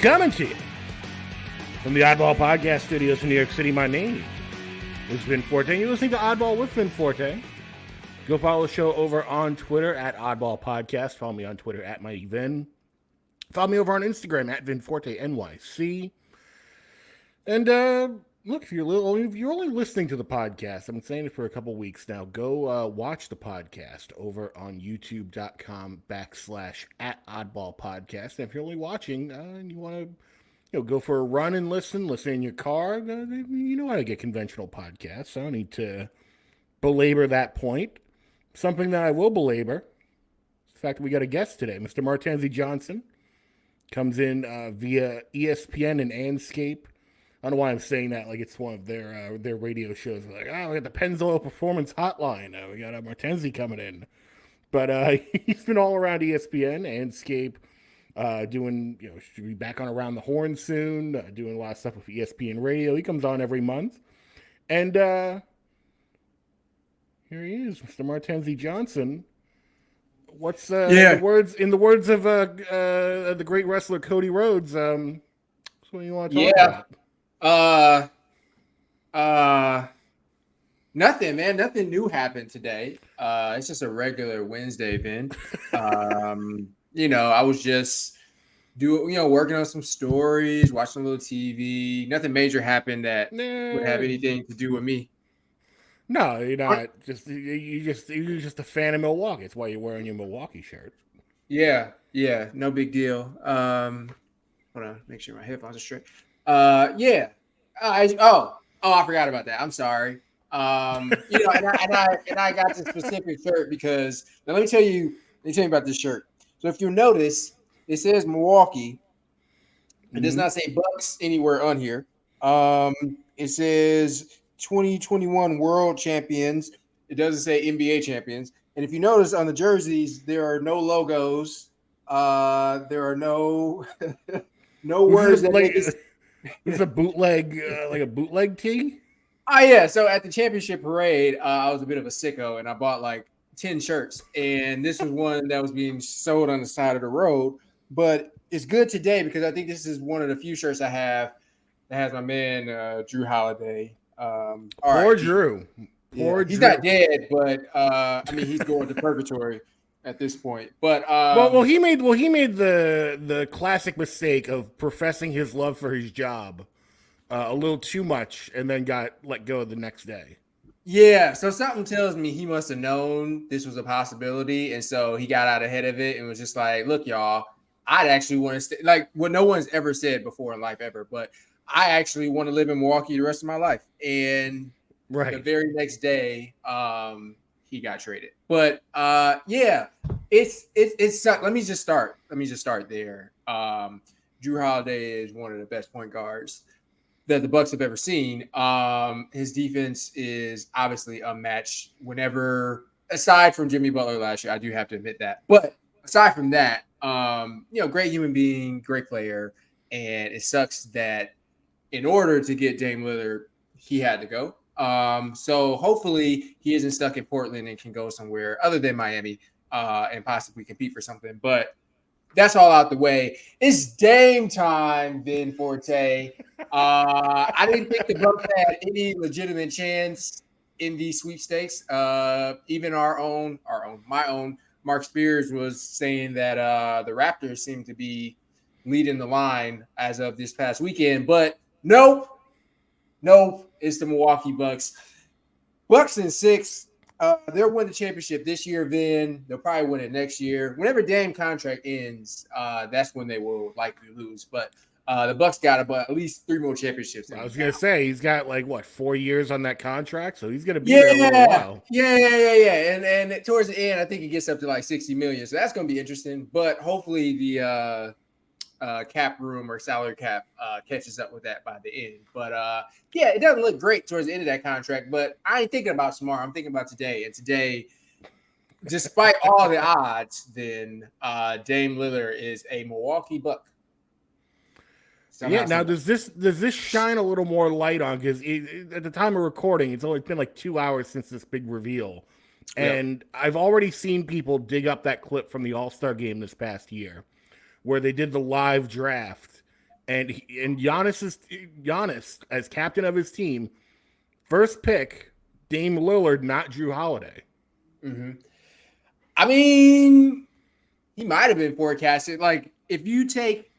Coming to you from the Oddball Podcast Studios in New York City. My name is Vin Forte. You're listening to Oddball with Vin Forte. Go follow the show over on Twitter at Oddball Podcast. Follow me on Twitter at MightyVin. Follow me over on Instagram at VinForteNYC. And look, if you're only listening to the podcast, I've been saying it for a couple weeks now, go watch the podcast over on youtube.com/@OddballPodcast. And if you're only watching and you want to go for a run and listen in your car, you know how to get conventional podcasts. I don't need to belabor that point. Something that I will belabor is the fact that we got a guest today. Mr. Martenzie Johnson comes in via ESPN and Andscape. I don't know why I'm saying that like it's one of their radio shows. Like, we got the Pennzoil Performance Hotline. We got Martenzie coming in. But he's been all around ESPN, Andscape, doing, should be back on Around the Horn soon, doing a lot of stuff with ESPN Radio. He comes on every month. And here he is, Mr. Martenzie Johnson. What's in the words of the great wrestler Cody Rhodes? What do you want to talk about? Nothing, man. Nothing new happened today. It's just a regular Wednesday, Vin. I was just working on some stories, watching a little TV. Nothing major happened that would have anything to do with me. No, you're not. You're just a fan of Milwaukee. That's why you're wearing your Milwaukee shirt. Yeah, no big deal. Hold on, make sure my headphones are straight. I forgot about that. I'm sorry. And I got this specific shirt because now let me tell you about this shirt. So if you notice, it says Milwaukee. It does not say Bucks anywhere on here. It says 2021 World Champions. It doesn't say NBA Champions. And if you notice on the jerseys, there are no logos. There are no words that make it. It's a bootleg, like a bootleg tee. Oh yeah. So at the championship parade, I was a bit of a sicko, and I bought like 10 shirts, and this was one that was being sold on the side of the road. But it's good today because I think this is one of the few shirts I have that has my man Drew Holiday. Poor Drew. He's not dead, but he's going to purgatory at this point. But he made the classic mistake of professing his love for his job a little too much, and then got let go the next day. Yeah, so something tells me he must have known this was a possibility, and so he got out ahead of it and was just like, "Look, y'all, I'd actually want to stay." Like what no one's ever said before in life ever, but I actually want to live in Milwaukee the rest of my life. And the very next day, he got traded. But it's let me just start there. Drew Holiday is one of the best point guards that the Bucks have ever seen. His defense is obviously unmatched aside from Jimmy Butler last year. I do have to admit that. But aside from that, great human being, great player. And it sucks that in order to get Dame Lillard, he had to go. So hopefully he isn't stuck in Portland and can go somewhere other than Miami and possibly compete for something. But that's all out the way. It's Dame time, Vin Forte. I didn't think the Bucks had any legitimate chance in these sweepstakes. Even my own Mark Spears was saying that the Raptors seem to be leading the line as of this past weekend, but nope, it's the Milwaukee Bucks. Bucks in 6. They'll win the championship this year, Vin. They'll probably win it next year. Whenever Dame contract ends, that's when they will likely lose. But the Bucks got at least 3 more championships. I was going to say, he's got 4 years on that contract, so he's going to be there a little while. Yeah. And towards the end, I think he gets up to $60 million. So that's going to be interesting. But hopefully the cap room or salary cap catches up with that by the end. But it doesn't look great towards the end of that contract. But I ain't thinking about tomorrow. I'm thinking about today. And today, despite all the odds, then Dame Lillard is a Milwaukee Buck. Now does this shine a little more light on, because at the time of recording, it's only been 2 hours since this big reveal, and I've already seen people dig up that clip from the All-Star game this past year, where they did the live draft, and Giannis as captain of his team, first pick, Dame Lillard, not Drew Holiday. Mm-hmm. I mean, he might have been forecasted. Like, if you take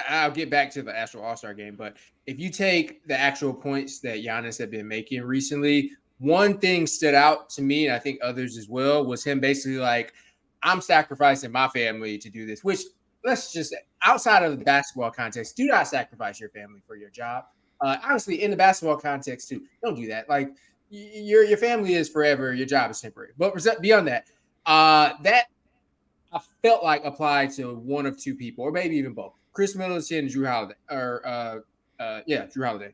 I'll get back to the actual All-Star game, but if you take the actual points that Giannis had been making recently, one thing stood out to me, and I think others as well, was him basically like, I'm sacrificing my family to do this, which let's just, outside of the basketball context, do not sacrifice your family for your job. Honestly, in the basketball context too, don't do that. Like, your family is forever, your job is temporary. But beyond that, that I felt like applied to one of two people, or maybe even both. Chris Middleton and Drew Holiday, Drew Holiday.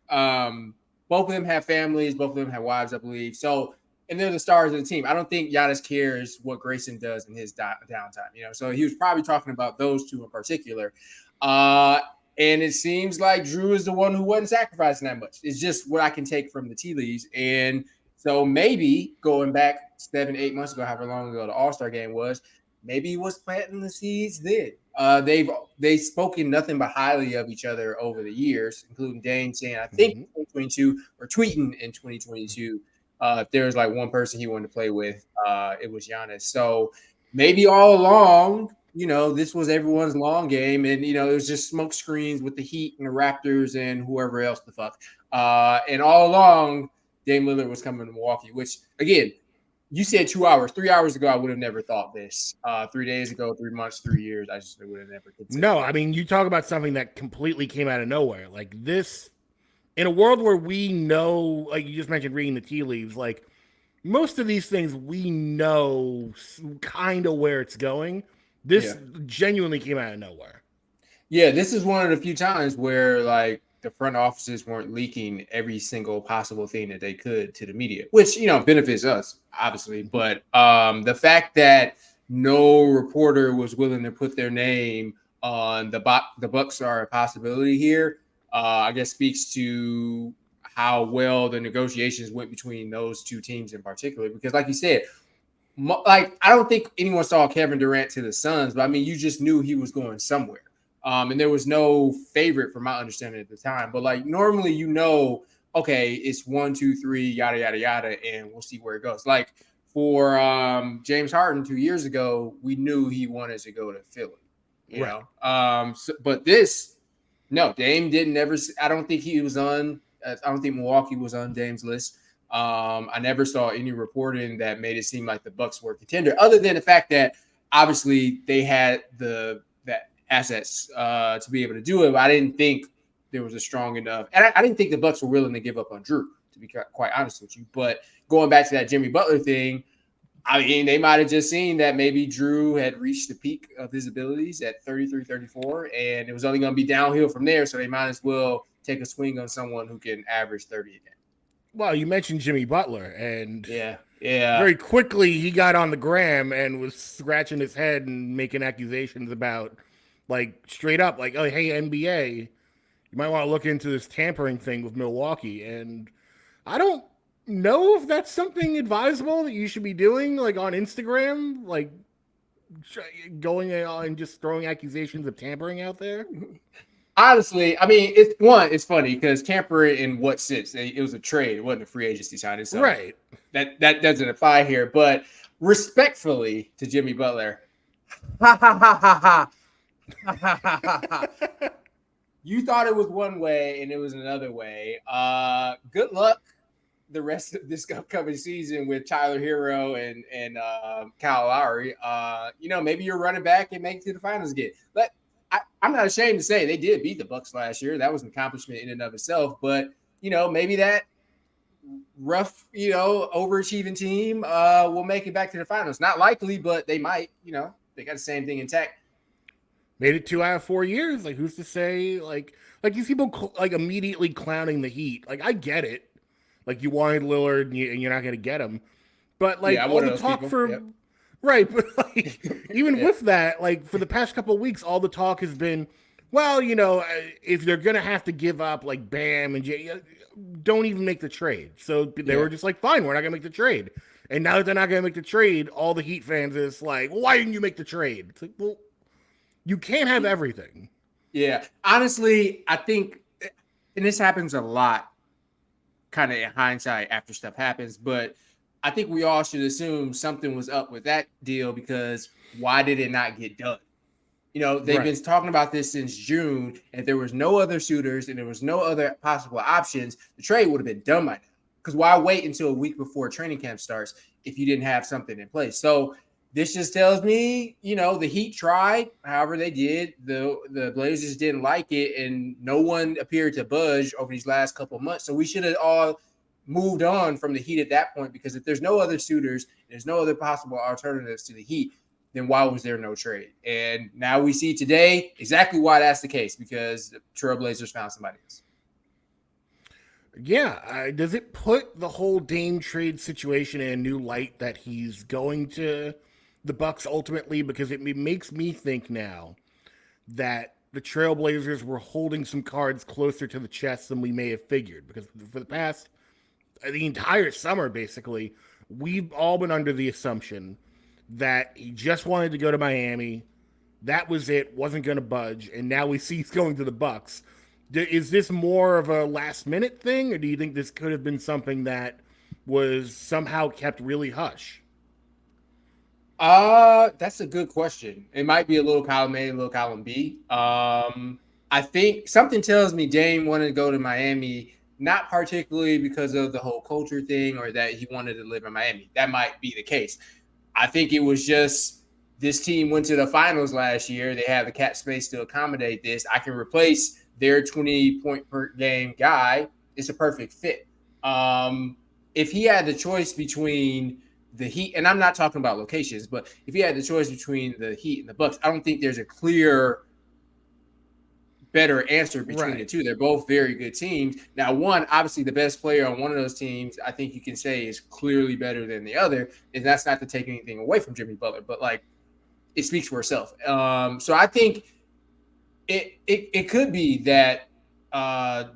Both of them have families, both of them have wives, I believe. So, and they're the stars of the team. I don't think Giannis cares what Grayson does in his downtime, you know. So he was probably talking about those two in particular. And it seems like Drew is the one who wasn't sacrificing that much. It's just what I can take from the tea leaves. And so maybe going back 7-8 months ago, however long ago the All-Star game was, maybe he was planting the seeds then. They've spoken nothing but highly of each other over the years, including Dane saying, I think 2022, or tweeting in 2022, if there was like one person he wanted to play with, it was Giannis. So maybe all along, you know, this was everyone's long game, and you know, it was just smoke screens with the Heat and the Raptors and whoever else the fuck. And all along, Dame Lillard was coming to Milwaukee, which again, you said 2 hours. 3 hours ago, I would have never thought this. 3 days ago, 3 months, 3 years, I just would have never considered. No, I mean, you talk about something that completely came out of nowhere. Like this, in a world where we know, like you just mentioned, reading the tea leaves, like most of these things we know kind of where it's going. This genuinely came out of nowhere. Yeah, this is one of the few times where like the front offices weren't leaking every single possible thing that they could to the media, which, you know, benefits us, obviously. But the fact that no reporter was willing to put their name on the Bucks are a possibility here, I guess speaks to how well the negotiations went between those two teams in particular. Because like you said, like I don't think anyone saw Kevin Durant to the Suns, but I mean, you just knew he was going somewhere. And there was no favorite from my understanding at the time. But like normally, you know, okay, it's 1, 2, 3, yada yada yada, and we'll see where it goes. Like for James Harden 2 years ago, we knew he wanted to go to Philly. You know, but this, no, Dame didn't ever. I don't think he was on. I don't think Milwaukee was on Dame's list. I never saw any reporting that made it seem like the Bucks were a contender, other than the fact that obviously they had that assets to be able to do it. But I didn't think there was a strong enough, and I didn't think the Bucks were willing to give up on Drew, to be quite honest with you. But going back to that Jimmy Butler thing, I mean, they might have just seen that maybe Drew had reached the peak of his abilities at 33, 34, and it was only going to be downhill from there. So they might as well take a swing on someone who can average 30 a game. Well, you mentioned Jimmy Butler, and yeah, very quickly he got on the gram and was scratching his head and making accusations about, like, straight up, like, oh, hey, NBA, you might want to look into this tampering thing with Milwaukee. And I don't know if that's something advisable that you should be doing, like, on Instagram, like, going and just throwing accusations of tampering out there. Honestly, I mean, it's funny because tampering in what sense? It was a trade. It wasn't a free agency signing. So right. That doesn't apply here. But respectfully to Jimmy Butler, you thought it was one way and it was another way. Good luck the rest of this upcoming season with Tyler Hero and Kyle Lowry. You know, maybe you're running back and make it to the finals again. But I'm not ashamed to say they did beat the Bucks last year. That was an accomplishment in and of itself. But, you know, maybe that rough, you know, overachieving team will make it back to the finals. Not likely, but they might. You know, they got the same thing intact. Made it 2 out of 4 years. Like, who's to say? Like these people like immediately clowning the Heat. Like, I get it. Like, you wanted Lillard and you're not going to get him. But like all the talk right, but like even with that, like for the past couple of weeks, all the talk has been, well, you know, if they're gonna have to give up like Bam and don't even make the trade. So they were just like, fine, we're not gonna make the trade. And now that they're not gonna make the trade, all the Heat fans is like, why didn't you make the trade? It's like, well, you can't have everything. Yeah. Honestly, I think, and this happens a lot, kind of in hindsight after stuff happens, but I think we all should assume something was up with that deal because why did it not get done? They've Right. been talking about this since June, and there was no other suitors and there was no other possible options. The trade would have been done by now. Because why wait until a week before training camp starts if you didn't have something in place? So this just tells me, the Heat tried, however they did. The Blazers didn't like it, and no one appeared to budge over these last couple of months. So we should have all moved on from the Heat at that point, because if there's no other suitors, there's no other possible alternatives to the Heat, then why was there no trade? And now we see today exactly why that's the case, because the Trailblazers found somebody else. Yeah. Does it put the whole Dame trade situation in a new light that he's going to the Bucks ultimately? Because it makes me think now that the Trailblazers were holding some cards closer to the chest than we may have figured. Because for the entire summer, basically, we've all been under the assumption that he just wanted to go to Miami. That was it, wasn't going to budge, and now we see he's going to the Bucks. Is this more of a last minute thing, or do you think this could have been something that was somehow kept really hush? That's a good question. It might be a little column A, a little column B. I think something tells me Dame wanted to go to Miami, not particularly because of the whole culture thing or that he wanted to live in Miami. That might be the case. I think it was just this team went to the finals last year. They have the cap space to accommodate this. I can replace their 20 point per game guy. It's a perfect fit. If he had the choice between the Heat, and I'm not talking about locations, but if he had the choice between the Heat and the Bucks, I don't think there's a clear better answer between the two. They're both very good teams. Now, one, obviously the best player on one of those teams, I think you can say is clearly better than the other. And that's not to take anything away from Jimmy Butler, but like it speaks for itself. So I think it could be that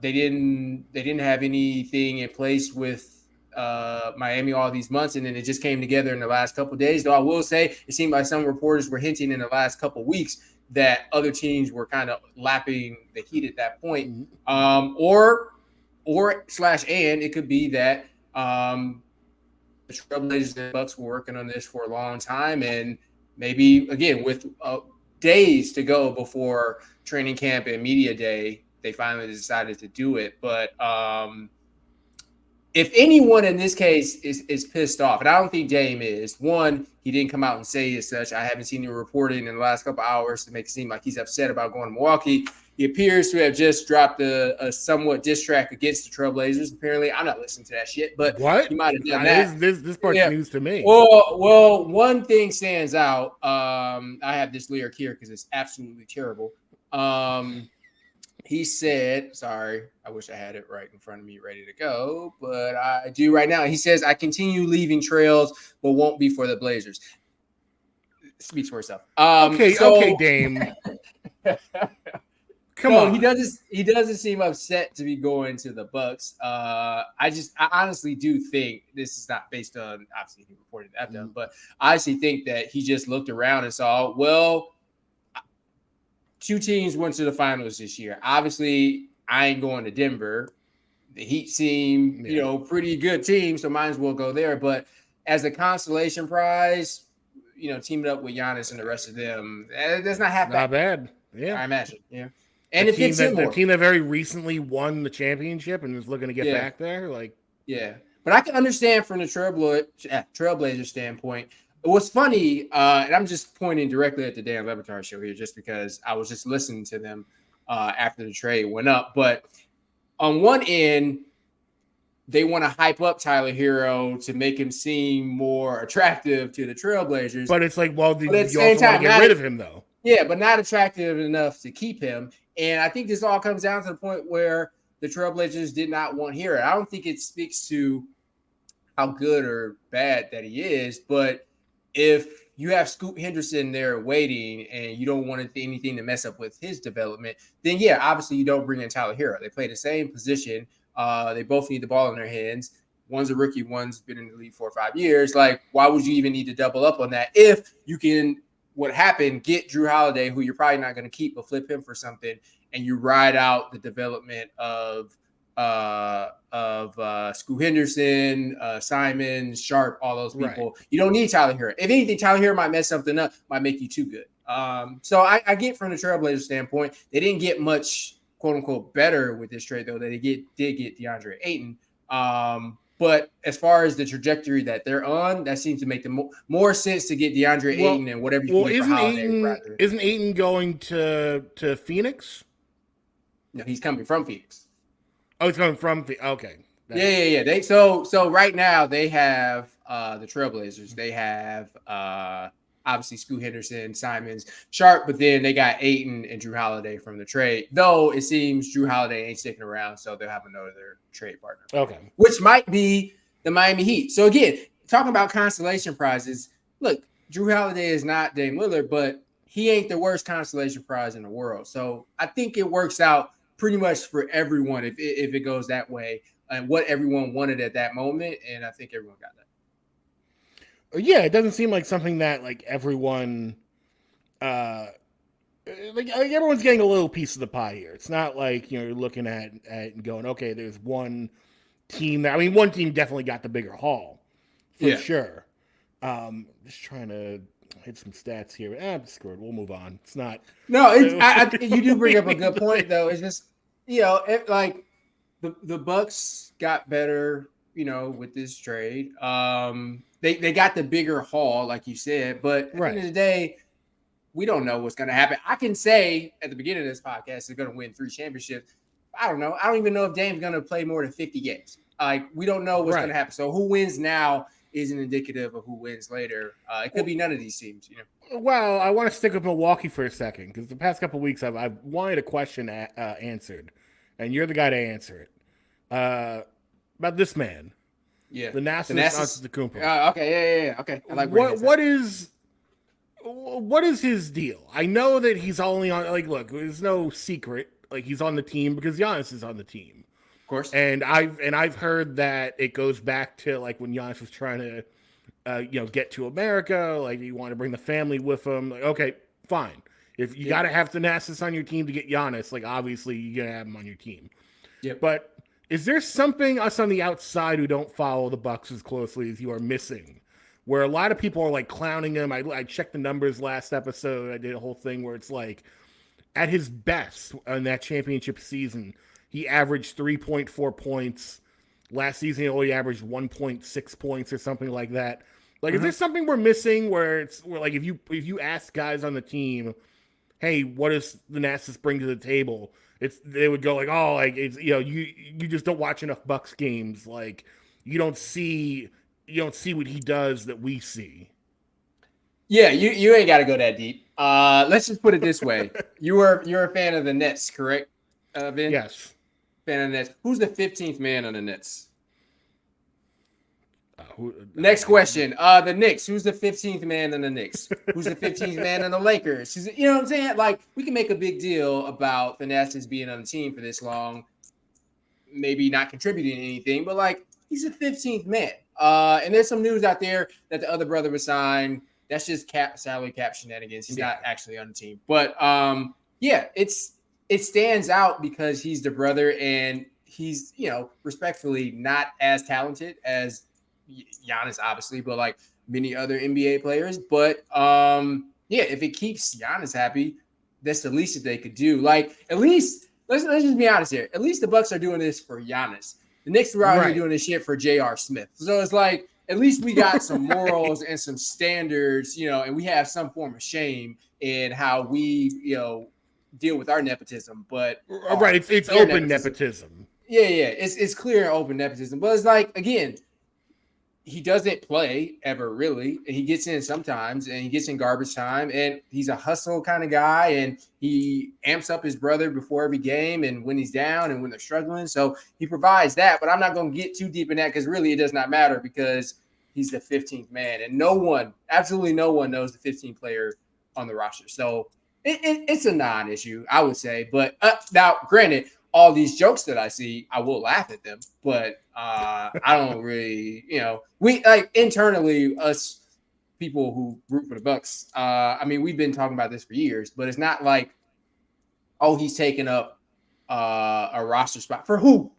they didn't have anything in place with Miami all these months, and then it just came together in the last couple of days. Though I will say it seemed like some reporters were hinting in the last couple of weeks that other teams were kind of lapping the Heat at that point. Or it could be that the Trailblazers and Bucks were working on this for a long time, and maybe again with days to go before training camp and media day, they finally decided to do it. But if anyone in this case is pissed off, and I don't think Dame is, one, he didn't come out and say as such. I haven't seen him reporting in the last couple hours to make it seem like he's upset about going to Milwaukee. He appears to have just dropped a somewhat diss track against the Trailblazers. Apparently, I'm not listening to that shit, but what? he might have done that. This part's news to me. Well, one thing stands out. I have this lyric here because it's absolutely terrible. He said, sorry, I wish I had it right in front of me ready to go, but I do right now. He says, I continue leaving trails, but won't be for the Blazers. It speaks for itself. Okay, Dame. Come on. He doesn't seem upset to be going to the Bucks. I honestly do think this is not based on obviously he reported that done, but I honestly think that he just looked around and saw, well, two teams went to the finals this year. Obviously, I ain't going to Denver. The Heat seem, pretty good team, so might as well go there. But as a consolation prize, teaming up with Giannis and the rest of them, that's not half bad. Not bad. Yeah, I imagine. Yeah, and it fits in more. The team that very recently won the championship and is looking to get back there, But I can understand from the Trailblazer standpoint. What's funny, and I'm just pointing directly at the Dan Le Batard show here, just because I was just listening to them after the trade went up. But on one end, they want to hype up Tyler Hero to make him seem more attractive to the Trailblazers. But it's like, well, you also want to get rid of him, though. Yeah, but not attractive enough to keep him. And I think this all comes down to the point where the Trailblazers did not want Hero. I don't think it speaks to how good or bad that he is, but if you have Scoot Henderson there waiting and you don't want anything to mess up with his development, then yeah, obviously you don't bring in Tyler Hero. They play the same position. They both need the ball in their hands. One's a rookie, one's been in the league 4 or 5 years. Like, why would you even need to double up on that if you can what happened, get Drew Holiday, who you're probably not going to keep, but flip him for something, and you ride out the development of Scoot Henderson, Simon, Sharp, all those people. Right. You don't need Tyler Hero. If anything, Tyler Hero might mess something up, might make you too good. So I get from the Trailblazers standpoint, they didn't get much quote unquote better with this trade, though. They did get DeAndre Ayton. But as far as the trajectory that they're on, that seems to make them more sense to get DeAndre Ayton and whatever you can get for Holiday. Isn't Ayton going to Phoenix? No, he's coming from Phoenix. Oh, he's coming from okay. Yeah. So right now they have the Trailblazers. They have obviously Scoot Henderson, Simons, Sharp, but then they got Ayton and Drew Holiday from the trade. Though it seems Drew Holiday ain't sticking around, so they'll have another trade partner. Okay. Which might be the Miami Heat. So again, talking about consolation prizes, look, Drew Holiday is not Dame Lillard, but he ain't the worst consolation prize in the world. So I think it works out pretty much for everyone if it goes that way and what everyone wanted at that moment. And I think everyone got that. Yeah, it doesn't seem like something that like everyone, like everyone's getting a little piece of the pie here. It's not like, you know, you're looking at and going, okay, there's one team that, I mean, one team definitely got the bigger haul for sure. Just trying to hit some stats here. Screw it. We'll move on. It's not. No, it's, you do bring up a good point though. It's just, you know, like the Bucks got better, you know, with this trade. They got the bigger haul, like you said, but at the end of the day, we don't know what's going to happen. I can say at the beginning of this podcast, they're going to win 3 championships. I don't know. I don't even know if Dame's going to play more than 50 games. Like, we don't know what's going to happen. So who wins now isn't indicative of who wins later. It could be none of these teams, you know. Well, I want to stick with Milwaukee for a second because the past couple of weeks I've wanted a question answered, and you're the guy to answer it. About this man. Yeah. The Thanasis Antetokounmpo. Okay, yeah. Okay. I like what is his deal? I know that he's only on, like, look, there's no secret. Like, he's on the team because Giannis is on the team. Of course. And I've heard that it goes back to, like, when Giannis was trying to, get to America. Like, you want to bring the family with him. Like, okay, fine. If you got to have Thanasis on your team to get Giannis, like, obviously you got to have him on your team. Yep. But is there something us on the outside who don't follow the Bucks as closely as you are missing? Where a lot of people are like clowning him. I checked the numbers last episode. I did a whole thing where it's like, at his best in that championship season, he averaged 3.4 points. Last season, he only averaged 1.6 points or something like that. Like, is there something we're missing where like if you ask guys on the team, hey, what does Thanasis bring to the table? They would go like, oh, like, it's, you know, you just don't watch enough Bucks games. Like, you don't see what he does that we see. Yeah, you ain't got to go that deep. Let's just put it this way: you're a fan of the Nets, correct, Vin? Yes. Fan of the Nets. Who's the 15th man on the Nets? Next question. The Knicks. Who's the 15th man on the Knicks? Who's the 15th man on the Lakers? You know what I'm saying? Like, we can make a big deal about Thanasis being on the team for this long, maybe not contributing anything, but like, he's the 15th man. And there's some news out there that the other brother was signed. That's just salary cap shenanigans. He's not actually on the team. But it stands out because he's the brother and he's, you know, respectfully not as talented as Giannis, obviously, but like many other NBA players. But if it keeps Giannis happy, that's the least that they could do. Like, at least let's just be honest here. At least the Bucks are doing this for Giannis. The Knicks were out here doing this shit for J.R. Smith. So it's like, at least we got some morals and some standards, you know, and we have some form of shame in how we, you know, deal with our nepotism. But it's open nepotism. Yeah, it's clear and open nepotism. But it's like, again, he doesn't play ever really. He gets in sometimes and he gets in garbage time, and he's a hustle kind of guy, and he amps up his brother before every game and when he's down and when they're struggling. So he provides that, but I'm not going to get too deep in that because really it does not matter because he's the 15th man and absolutely no one knows the 15th player on the roster. So it's a non-issue, I would say. But now, granted, all these jokes that I see, I will laugh at them, but I don't really, you know, we like internally us people who root for the Bucks. I mean, we've been talking about this for years, but it's not like, oh, he's taking up a roster spot for who?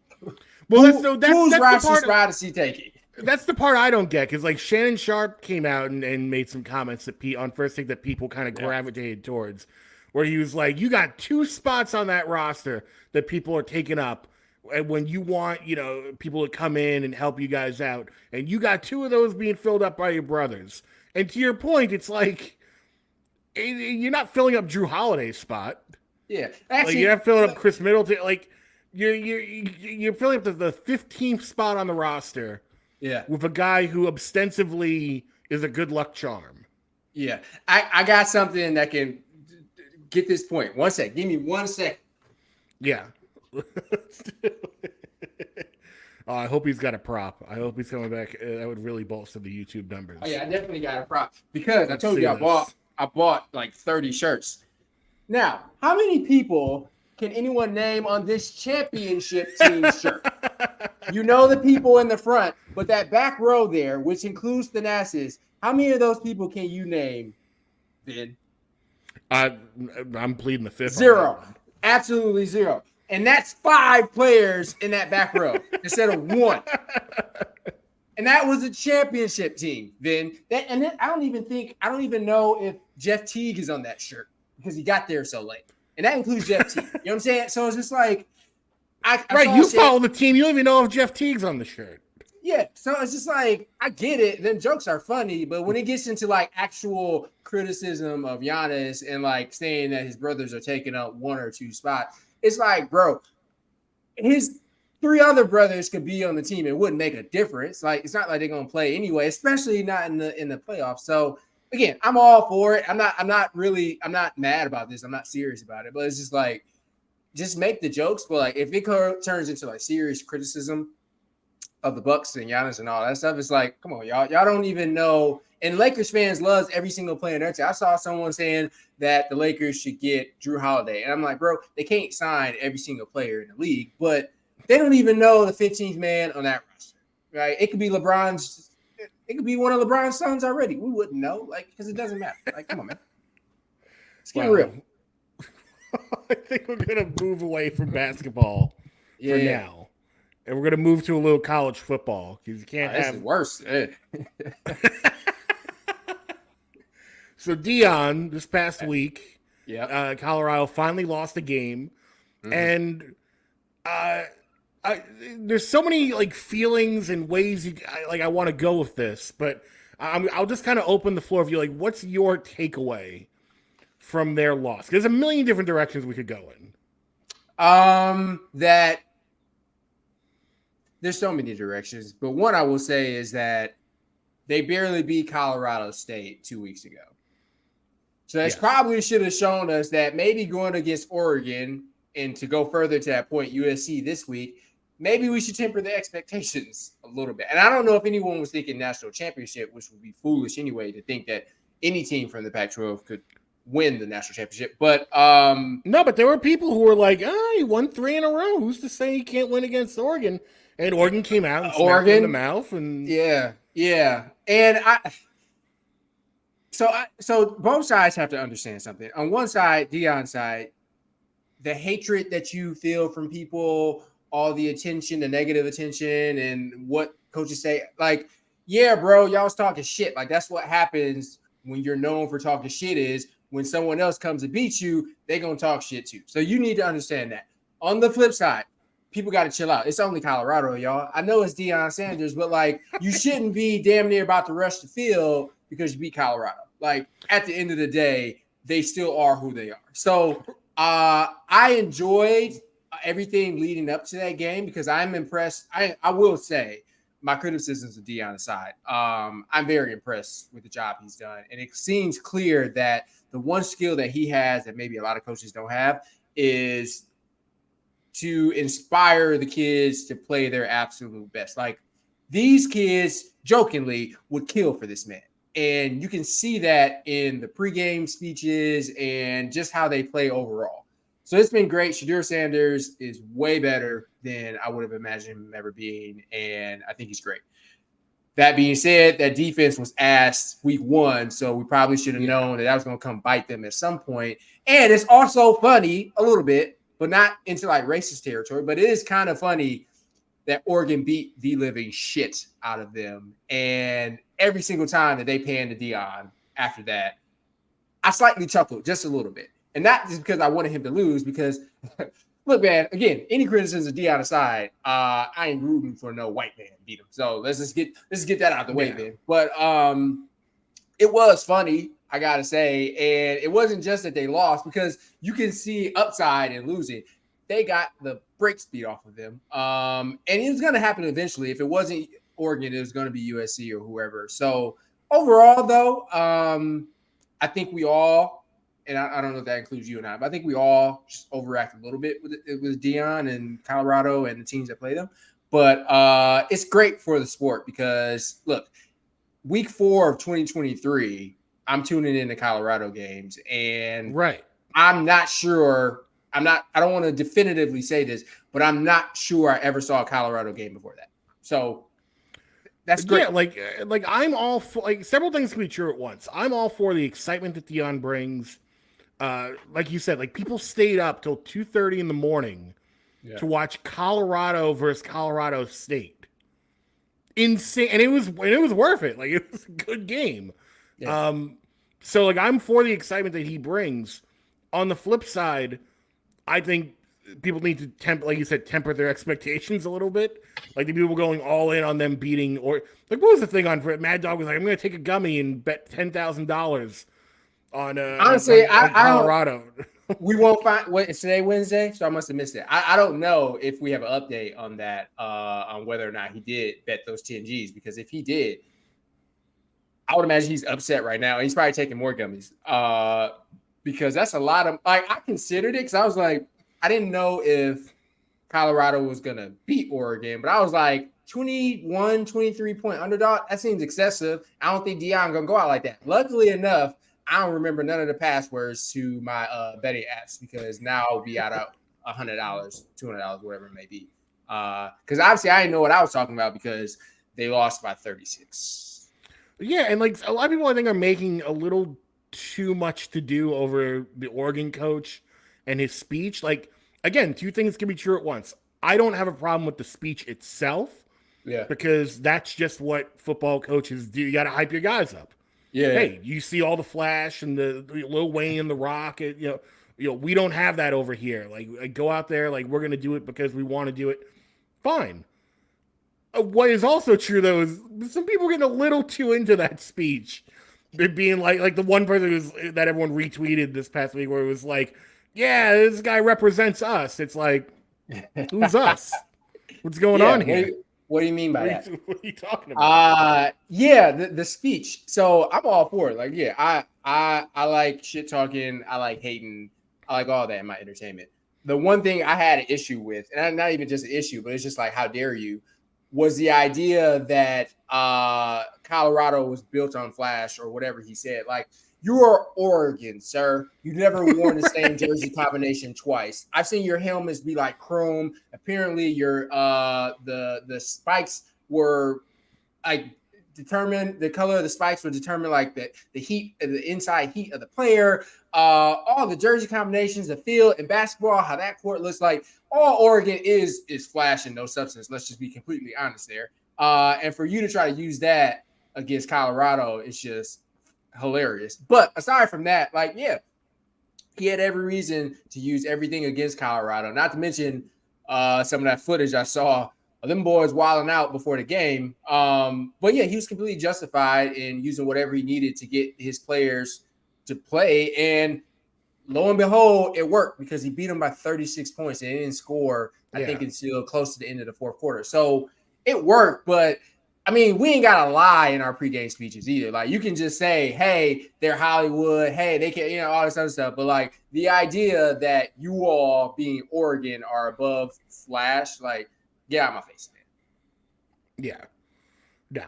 Well, whose that's roster the part. spot is he taking? That's the part I don't get, because like Shannon Sharp came out and made some comments that on First Take that people kind of gravitated towards, where he was like, "You got 2 spots on that roster that people are taking up, and when you want, people to come in and help you guys out, and you got 2 of those being filled up by your brothers." And to your point, it's like you're not filling up Drew Holiday's spot. Yeah, actually, like, you're not filling up Chris Middleton. Like you're filling up the 15th spot on the roster. Yeah, with a guy who ostensibly is a good luck charm. Yeah, I got something that can get this point. 1 sec. Give me 1 sec. Yeah. I hope he's got a prop. I hope he's coming back. That would really bolster the YouTube numbers. Oh, yeah, I definitely got a prop because I told you I bought like 30 shirts. Now, how many people can anyone name on this championship team shirt? You know the people in the front, but that back row there, which includes the Nasses, how many of those people can you name, Vin? I'm pleading the fifth. 0. Absolutely 0. And that's 5 players in that back row instead of 1. And that was a championship team, Vin. I don't even know if Jeff Teague is on that shirt because he got there so late. And that includes Jeff Teague. You know what I'm saying? So it's just like, you follow the team. You don't even know if Jeff Teague's on the shirt. Yeah. So it's just like, I get it. Them jokes are funny, but when it gets into like actual criticism of Giannis and like saying that his brothers are taking up 1 or 2 spots, it's like, bro, his 3 other brothers could be on the team. It wouldn't make a difference. Like, it's not like they're going to play anyway, especially not in the playoffs. So again, I'm all for it. I'm not mad about this. I'm not serious about it, but it's just like, just make the jokes. But like, if it turns into like serious criticism of the Bucks and Giannis and all that stuff, it's like, come on, y'all don't even know. And Lakers fans loves every single player in their team. I saw someone saying that the Lakers should get Drew Holiday, and I'm like, bro, they can't sign every single player in the league, but they don't even know the 15th man on that roster, right? It could be LeBron's. It could be one of LeBron's sons already. We wouldn't know, like, because it doesn't matter. Like, come on, man. It's getting real. I think we're gonna move away from basketball for now, and we're gonna move to a little college football because you can't have this is worse. So Deion this past week, Colorado finally lost a game, and there's so many like feelings and ways I want to go with this, but I'll just kind of open the floor for you. Like, what's your takeaway from their loss? There's a million different directions we could go in. That there's so many directions, but one I will say is that they barely beat Colorado State 2 weeks ago. So that's probably should have shown us that maybe going against Oregon and to go further to that point, USC this week, maybe we should temper the expectations a little bit. And I don't know if anyone was thinking national championship, which would be foolish anyway to think that any team from the Pac-12 could win the national championship. But no, but there were people who were like, he won 3 in a row. Who's to say he can't win against Oregon? And Oregon came out and smacked him in the mouth. And yeah. And so both sides have to understand something. On one side, Deion's side, the hatred that you feel from people, all the attention, the negative attention, and what coaches say, like, yeah, bro, y'all was talking shit. Like, that's what happens when you're known for talking shit is when someone else comes to beat you, they're going to talk shit too. So you need to understand that. On the flip side, people got to chill out. It's only Colorado, y'all. I know it's Deion Sanders, but like, you shouldn't be damn near about to rush the field because you beat Colorado. Like, at the end of the day, they still are who they are. So I enjoyed everything leading up to that game because I'm impressed. I will say my criticisms of Deion aside, I'm very impressed with the job he's done. And it seems clear that the one skill that he has that maybe a lot of coaches don't have is to inspire the kids to play their absolute best. Like, these kids jokingly would kill for this man. And you can see that in the pregame speeches and just how they play overall. So it's been great. Shadur Sanders is way better than I would have imagined him ever being, and I think he's great. That being said, that defense was asked week 1, so we probably should have known that was going to come bite them at some point. And it's also funny a little bit, but not into like racist territory, but it is kind of funny that Oregon beat the living shit out of them. And every single time that they panned to Deion after that, I slightly chuckled just a little bit. And not just because I wanted him to lose, because look, man, again, any criticism of Deion aside, I ain't rooting for no white man to beat him. So let's just get that out of the way, man. But it was funny, I gotta say, and it wasn't just that they lost, because you can see upside in losing. They got the brakes beat off of them, and it was gonna happen eventually. If it wasn't Oregon, it was gonna be USC or whoever. So overall, though, I think we all, and I don't know if that includes you and I, but I think we all just overreacted a little bit with Deion and Colorado and the teams that play them. But it's great for the sport because, look, week 4 of 2023, I'm tuning into Colorado games. And I'm not sure. I don't want to definitively say this, but I'm not sure I ever saw a Colorado game before that. So that's great. Yeah, like I'm all for, like, several things can be true at once. I'm all for the excitement that Deion brings. Like you said, like people stayed up till 2:30 in the morning to watch Colorado versus Colorado State. Insane, and it was worth it. Like it was a good game. Yeah. So like I'm for the excitement that he brings. On the flip side, I think people need to like you said, temper their expectations a little bit. Like the people going all in on them beating, or like what was the thing on Mad Dog was like, I'm going to take a gummy and bet $10,000 on honestly on Colorado. We won't find what is today, Wednesday, so I must have missed it. I don't know if we have an update on that, on whether or not he did bet those 10 G's, because if he did, I would imagine he's upset right now. He's probably taking more gummies. Because that's a lot of, like, I considered it because I was like, I didn't know if Colorado was going to beat Oregon, but I was like, 21, 23-point underdog, that seems excessive. I don't think Deion going to go out like that. Luckily enough, I don't remember none of the passwords to my betting apps, because now I'll be out of $100, $200, whatever it may be. Because obviously I didn't know what I was talking about because they lost by 36. Yeah, and like a lot of people I think are making a little too much to do over the Oregon coach and his speech. Like, again, two things can be true at once. I don't have a problem with the speech itself, because that's just what football coaches do. You got to hype your guys up. Hey, you see all the flash and the Lil Wayne, the Rock. You know, we don't have that over here. Like go out there, like we're gonna do it because we want to do it. Fine. What is also true though is some people are getting a little too into that speech. Being like the one person that everyone retweeted this past week, where it was like, yeah, this guy represents us. It's like, who's us? What's going on here? What do you mean by that? What are you talking about? The speech. So I'm all for it. Like, I like shit talking. I like hating. I like all that in my entertainment. The one thing I had an issue with, and not even just an issue, but it's just like, how dare you, was the idea that Colorado was built on flash or whatever he said. Like, you are Oregon, sir. You never worn the same jersey combination twice. I've seen your helmets be like chrome. Apparently, your the spikes were like determined. The color of the spikes were determined like the heat, the inside heat of the player. All the jersey combinations, the field and basketball, how that court looks like. All Oregon is flash and no substance. Let's just be completely honest there. And for you to try to use that against Colorado, it's just hilarious. But aside from that, like, yeah, he had every reason to use everything against Colorado. Not to mention some of that footage I saw of them boys wilding out before the game. But yeah, he was completely justified in using whatever he needed to get his players to play. And lo and behold, it worked, because he beat them by 36 points and didn't score, I think, until close to the end of the fourth quarter. So it worked, but I mean, we ain't got to lie in our pregame speeches either. Like, you can just say, hey, they're Hollywood. Hey, they can, all this other stuff. But like the idea that you all being Oregon are above flash, like, get out of my face, man. Yeah. No.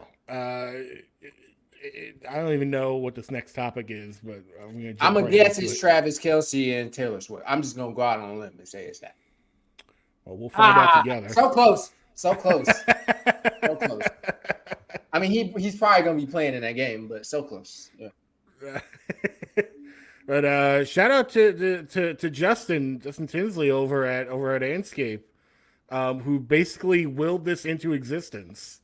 I don't even know what this next topic is, but I'm going to guess it's Travis Kelce and Taylor Swift. I'm just going to go out on a limb and say it's that. Well, we'll find out together. So close. So close. So close. I mean, he's probably gonna be playing in that game, but so close. Yeah. But shout out to Justin Tinsley over at Andscape, who basically willed this into existence.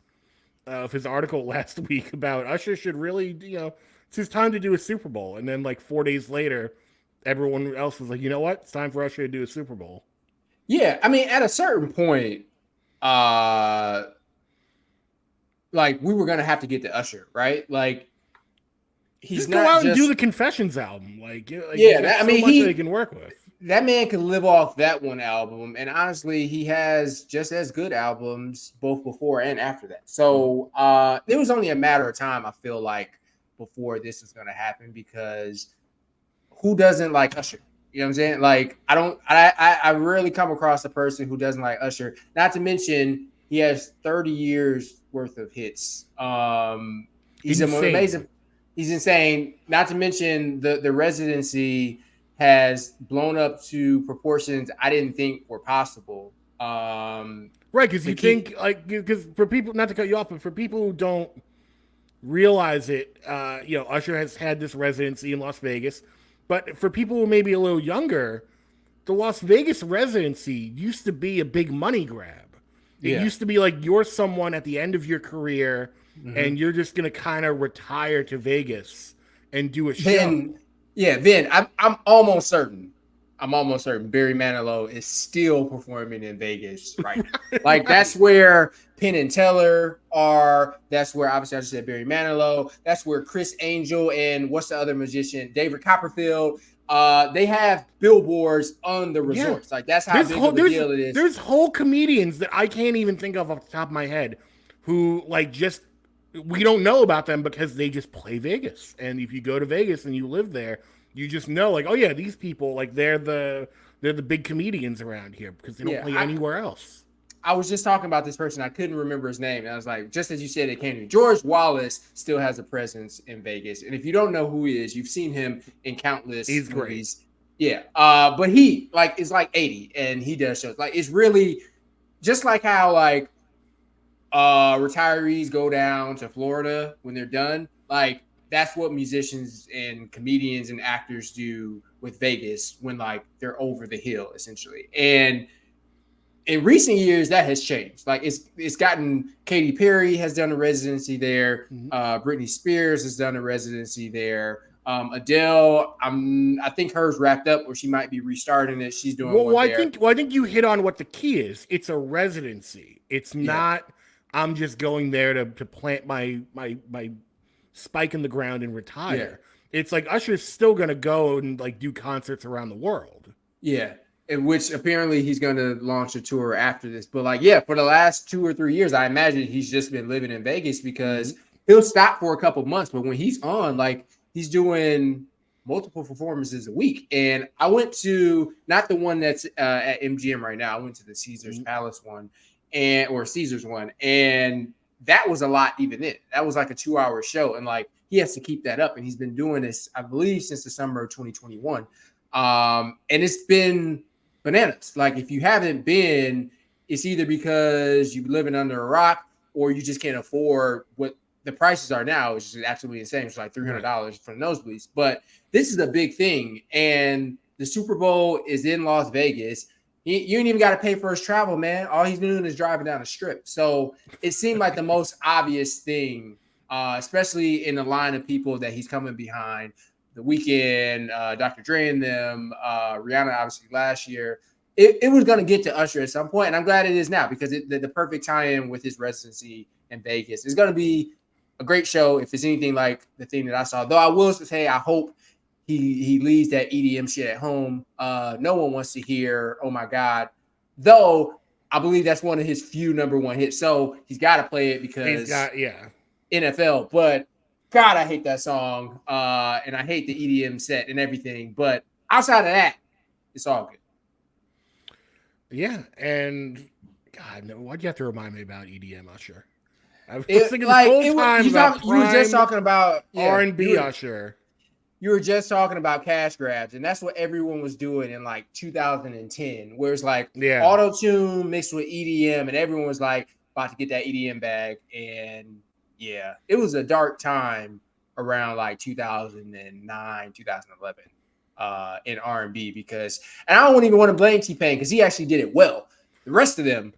Of his article last week about Usher should really, it's his time to do a Super Bowl, and then like 4 days later, everyone else was like, you know what, it's time for Usher to do a Super Bowl. Yeah, I mean, at a certain point, like we were gonna have to get to Usher, right? Like he's just not go out just and do the Confessions album, yeah. He's got I mean, so much that he can work with. That man can live off that one album, and honestly, he has just as good albums both before and after that. So it was only a matter of time, I feel like, before this is gonna happen because who doesn't like Usher? You know what I'm saying? Like I rarely come across a person who doesn't like Usher. Not to mention he has 30 years worth of hits. He's amazing. He's insane. Not to mention the residency has blown up to proportions I didn't think were possible. Right, because you think because for people, not to cut you off, but for people who don't realize it, Usher has had this residency in Las Vegas. But for people who may be a little younger, the Las Vegas residency used to be a big money grab. It used to be like you're someone at the end of your career and you're just going to kind of retire to Vegas and do a show. Vin, I'm almost certain. Barry Manilow is still performing in Vegas right now. Like that's where Penn and Teller are. That's where obviously I just said Barry Manilow. That's where Chris Angel and what's the other magician? David Copperfield. They have billboards on the resorts. Like that's how big of a deal it is. There's whole comedians that I can't even think of off the top of my head who we don't know about them because they just play Vegas. And if you go to Vegas and you live there, you just know, like, oh yeah, these people, like they're the big comedians around here because they don't play anywhere else. I was just talking about this person. I couldn't remember his name. And I was like, just as you said, it came to me. George Wallace still has a presence in Vegas. And if you don't know who he is, you've seen him in countless movies. Great. Yeah. But he is like 80 and he does shows. Like it's really just like how like retirees go down to Florida when they're done. Like that's what musicians and comedians and actors do with Vegas when like they're over the hill essentially. And in recent years that has changed. Like it's gotten Katy Perry has done a residency there. Britney Spears has done a residency there. Adele, I think hers wrapped up or she might be restarting it. She's doing one there. I think you hit on what the key is. It's a residency. It's not I'm just going there to plant my spike in the ground and retire. It's like Usher's still gonna go and like do concerts around the world. Yeah. In which apparently he's gonna launch a tour after this. But for the last 2 or 3 years, I imagine he's just been living in Vegas because he'll stop for a couple months, but when he's on, like he's doing multiple performances a week. And I went to not the one that's at MGM right now. I went to the Caesars Palace one or Caesars one, and that was a lot even then. That was like a 2-hour show. And like, he has to keep that up. And he's been doing this, I believe, since the summer of 2021. And it's been bananas. Like if you haven't been, it's either because you're living under a rock or you just can't afford what the prices are now, which is absolutely insane. It's like $300 for the nosebleeds. But this is a big thing. And the Super Bowl is in Las Vegas. You ain't even got to pay for his travel, man. All he's doing is driving down the strip. So it seemed like the most obvious thing, especially in the line of people that he's coming behind. The Weeknd, Dr. Dre and them, Rihanna, obviously last year. It was going to get to Usher at some point, and I'm glad it is now because the perfect tie-in with his residency in Vegas is going to be a great show if it's anything like the thing that I saw. Though I will say I hope he leaves that EDM shit at home. No one wants to hear, oh my God. Though I believe that's one of his few number one hits. So he's got to play it because NFL. But God, I hate that song. And I hate the EDM set and everything. But outside of that, it's all good. Yeah. And God, no, why'd you have to remind me about EDM Usher? I was thinking the whole time about you were just talking about R&B Usher. You were just talking about cash grabs, and that's what everyone was doing in like 2010, where it's like auto-tune mixed with EDM, and everyone was like about to get that EDM bag. And Yeah, it was a dark time around like 2009, 2011 in R&B because, and I don't even want to blame T-Pain because he actually did it well. The rest of them,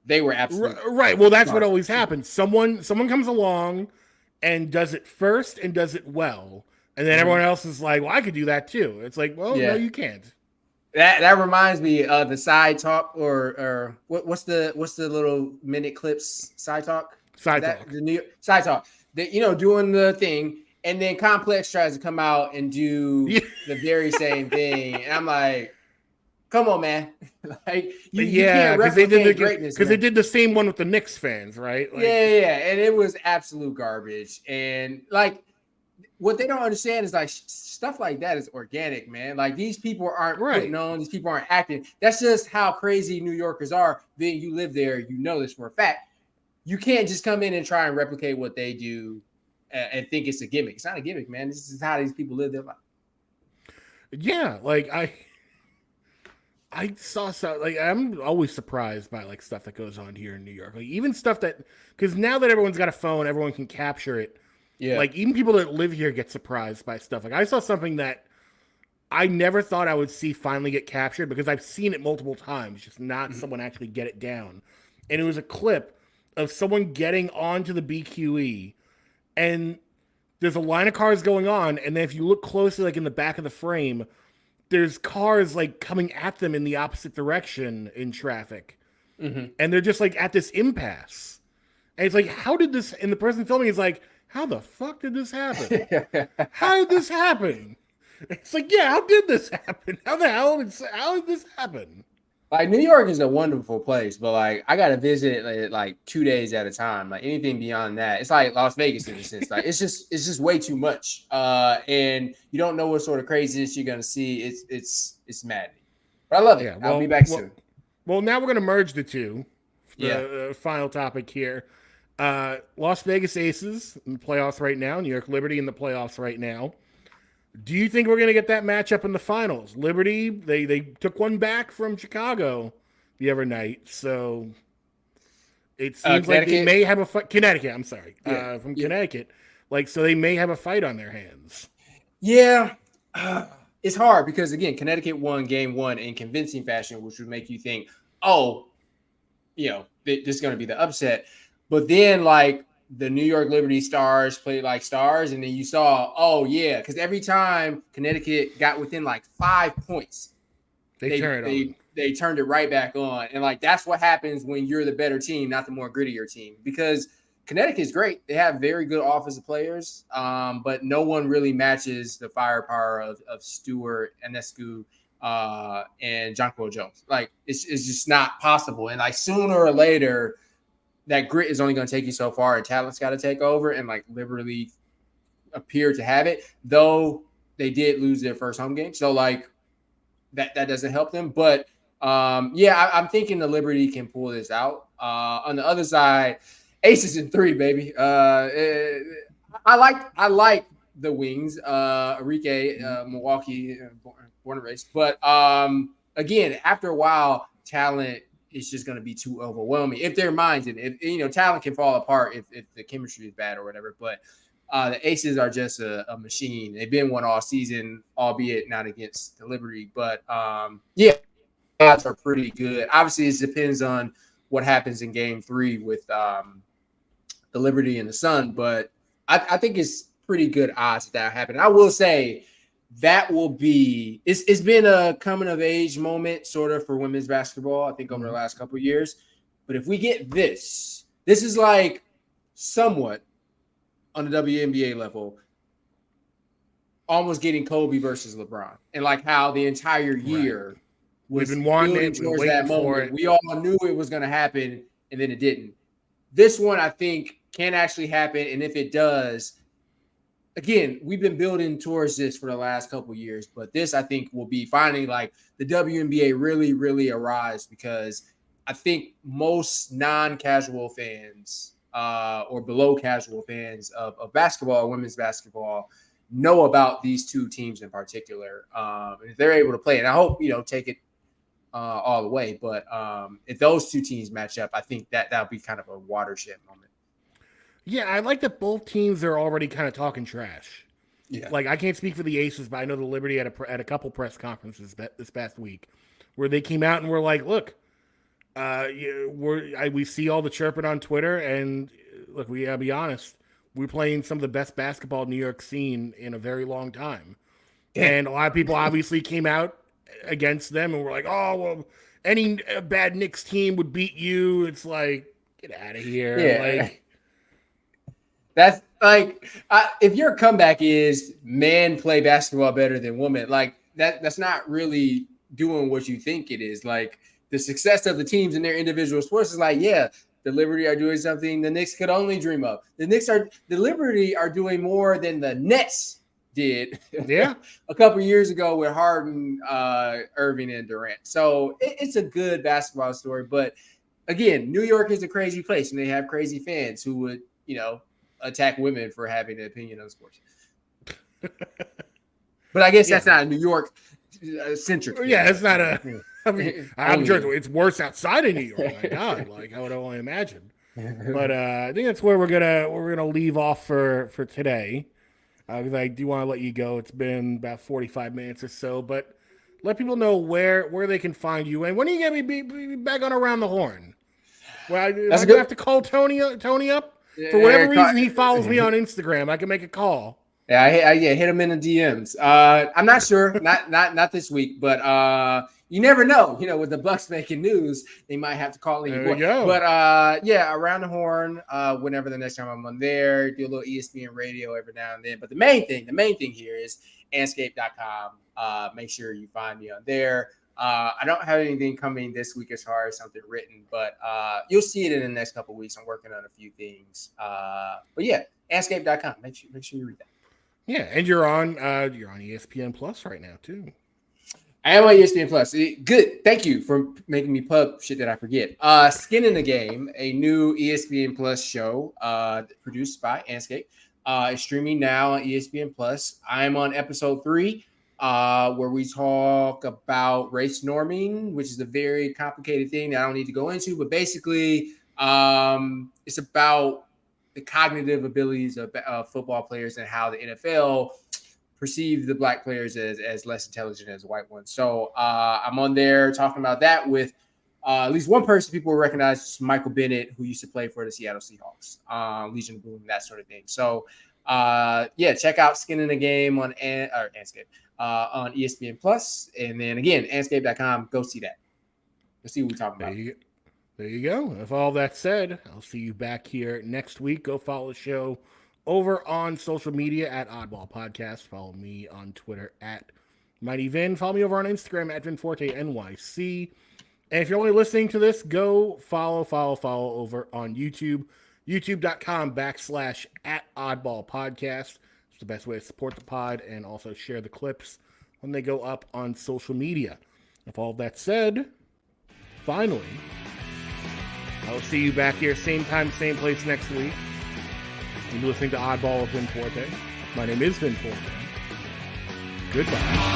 they were absolute right. Well, that's what garbage. always happens. Someone comes along and does it first and does it well, and then everyone else is like, "Well, I could do that too." It's like, well, no, Yeah. you can't. That reminds me of the side talk or what's the little minute clips side talk? Side talk. The new side talk. Doing the thing, and then Complex tries to come out and do the very same thing, and I'm like, come on, man. Like you can't replicate greatness. Because they did the same one with the Knicks fans, right? Like, yeah, and it was absolute garbage. And like, what they don't understand is like stuff like that is organic, man. Like these people aren't putting on, these people aren't acting. That's just how crazy New Yorkers are. Then you live there, you know this for a fact. You can't just come in and try and replicate what they do and think it's a gimmick. It's not a gimmick, man. This is how these people live their life. Yeah, like I saw so like I'm always surprised by like stuff that goes on here in New York. Like even stuff that because now that everyone's got a phone, everyone can capture it. Yeah. Like even people that live here get surprised by stuff. Like I saw something that I never thought I would see finally get captured because I've seen it multiple times, just not someone actually get it down. And it was a clip of someone getting onto the BQE and there's a line of cars going on, and then if you look closely, like in the back of the frame, there's cars like coming at them in the opposite direction in traffic. And they're just like at this impasse. And it's like, how did this, and the person filming is like, how the fuck did this happen? How did this happen? It's like, yeah, how did this happen? How did this happen? Like New York is a wonderful place, but like I gotta visit it like 2 days at a time. Like anything beyond that, it's like Las Vegas in a sense. Like it's just way too much. And you don't know what sort of craziness you're gonna see. It's maddening. But I love it. I'll be back soon. Well, now we're gonna merge the two. Final topic here. Las Vegas Aces in the playoffs right now. New York Liberty in the playoffs right now. Do you think we're going to get that matchup in the finals? Liberty, they took one back from Chicago the other night, so it seems like they may have a fight. Connecticut, I'm sorry, from Connecticut. Like, so they may have a fight on their hands. Yeah, it's hard because again, Connecticut won game one in convincing fashion, which would make you think, oh, this is going to be the upset. But then, like, the New York Liberty Stars played like stars, and then you saw, oh yeah, because every time Connecticut got within like 5 points, they turned it right back on, and like that's what happens when you're the better team, not the more grittier team. Because Connecticut's great; they have very good offensive players, but no one really matches the firepower of Stewart, Enescu, and Jonquil Jones. Like it's just not possible, and like sooner or later, that grit is only going to take you so far, and talent's got to take over, and like Liberty appear to have it, though they did lose their first home game. So like that doesn't help them. But I'm thinking the Liberty can pull this out. On the other side, Aces in 3, baby. I like the Wings, Enrique, Milwaukee, born and raised. But again, after a while, talent it's just going to be too overwhelming if their minds and if talent can fall apart if the chemistry is bad or whatever. But the Aces are just a machine. They've been one all season, albeit not against the Liberty. But odds are pretty good. Obviously, it depends on what happens in Game 3 with the Liberty and the Sun. But I think it's pretty good odds that happen. I will say that will be it's been a coming of age moment sort of for women's basketball, I think, over the last couple of years. But if we get this is like somewhat on the WNBA level, almost getting Kobe versus LeBron, and like how the entire year was we've been wanting towards that moment. We all knew it was going to happen, and then it didn't. This one, I think, can actually happen, and if it does, again, we've been building towards this for the last couple of years, but this, I think, will be finally like the WNBA really, really arise, because I think most non-casual fans or below casual fans of basketball, women's basketball, know about these two teams in particular. And if they're able to play, and I hope, take it all the way, but if those two teams match up, I think that'll be kind of a watershed moment. Yeah, I like that both teams are already kind of talking trash. Yeah. Like, I can't speak for the Aces, but I know the Liberty had a couple press conferences this past week where they came out and were like, look, we see all the chirping on Twitter, and look, we gotta be honest, we're playing some of the best basketball in New York scene in a very long time. Yeah. And a lot of people obviously came out against them and were like, oh, well, any bad Knicks team would beat you. It's like, get out of here. Yeah. Like, that's like, if your comeback is men play basketball better than women, like that's not really doing what you think it is. Like, the success of the teams in their individual sports is like, yeah, the Liberty are doing something the Knicks could only dream of. The Liberty are doing more than the Nets did a couple years ago with Harden, Irving, and Durant. So it's a good basketball story. But again, New York is a crazy place, and they have crazy fans who would, attack women for having an opinion on sports. But I guess that's not a New York centric. Yeah, it's not a. I mean, I'm sure it's worse outside of New York. My God, like I would only imagine. But I think that's where we're gonna leave off for today. Because I do want to let you go. It's been about 45 minutes or so, but let people know where they can find you, and when are you gonna be back on Around the Horn? Well, I'm gonna have to call Tony up for whatever reason. He follows me on Instagram. I can make a call. Yeah, I hit him in the DMs. I'm not sure, not this week, but you never know. With the Bucks making news, they might have to call in. There you go. But Around the Horn. Whenever the next time I'm on there, do a little ESPN radio every now and then. But the main thing here is Andscape.com. Make sure you find me on there. I don't have anything coming this week as far as something written, but you'll see it in the next couple of weeks. I'm working on a few things. But yeah, Andscape.com. Make sure you read that. Yeah, and you're on ESPN Plus right now too. I am on ESPN Plus. Good. Thank you for making me pub shit that I forget. Skin in the Game, a new ESPN Plus show produced by Andscape. It's streaming now on ESPN Plus. I'm on episode 3, where we talk about race norming, which is a very complicated thing that I don't need to go into. But basically, it's about the cognitive abilities of football players and how the NFL perceive the black players as less intelligent as white ones. So I'm on there talking about that with at least one person people will recognize, Michael Bennett, who used to play for the Seattle Seahawks, Legion of Boom, that sort of thing. So check out Skin in the Game on Andscape on ESPN Plus, and then again Andscape.com. Go see that. Let's see what we're talking about. There you go. With all that said, I'll see you back here next week. Go follow the show over on social media at Oddball Podcast. Follow me on Twitter at Mighty Vin. Follow me over on Instagram at Vin Forte NYC. And if you're only listening to this, go follow over on YouTube. YouTube.com/@Oddball Podcast. It's the best way to support the pod and also share the clips when they go up on social media. With all that said, finally, I'll see you back here, same time, same place next week. You're listening to Oddball with Vin Forte. My name is Vin Forte. Goodbye.